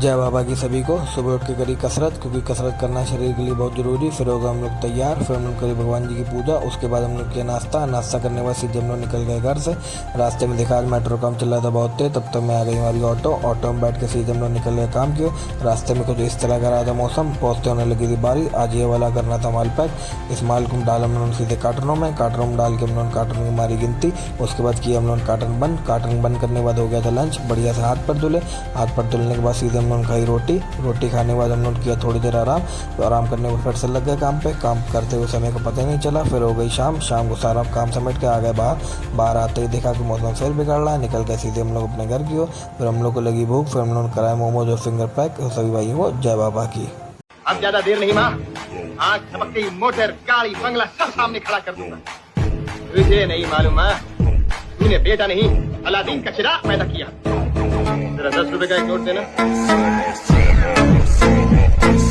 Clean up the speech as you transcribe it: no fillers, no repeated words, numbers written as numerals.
जय बाबा की सभी को। सुबह उठ के करी कसरत, क्योंकि कसरत करना शरीर के लिए बहुत जरूरी। फिर होगा हम लोग तैयार, फिर हम लोग करी भगवान जी की पूजा। उसके बाद हम लोग किया नाश्ता करने के बाद सीधे हम लोग निकल गए घर से। रास्ते में देखा आज मेट्रो काम चल रहा था बहुत तेज, तब तक मैं आ गई हमारी ऑटो में बैठ के सीधे हम लोग निकल गए काम किए। रास्ते में कुछ इस तरह का रहा था मौसम, पहुँचते होने लगी थी बारिश। आज ये वाला करना था माल पैक। इस माल को डाल हम लोग सीधे कार्टनों में डाल के हम लोग कार्टन की मारी गिनती। उसके बाद किया हम लोग कार्टन बंद करने के बाद हो गया था लंच। बढ़िया से हाथ पर धुलने के बाद सीधे हम लोग खाई रोटी खाने के बाद हम लोग किया थोड़ी देर आराम। तो आराम करने में फिर से लग गए काम करते हुए समय का पता ही नहीं चला। फिर हो गई शाम को सारा काम समेट के आ गए बाहर आते ही देखा कि मौसम फिर बिगड़ रहा है। निकल गए सीधे हम लोग अपने घर की ओर। फिर हम लोग को लगी भूख, फिर हम लोग कराए मोमोज और फिंगर पैक। सभी भाइयों को जय बाबा की। अब ज्यादा देर नहीं माँ, आग झपकते ही मोटर गाड़ी बंगला सब सामने खड़ा कर दूंगा। तुझे नहीं मालूम माँ, तूने बेटा नहीं अलादीन का चिराग पैदा किया। जरा 10 रुपए का एक नोट देना।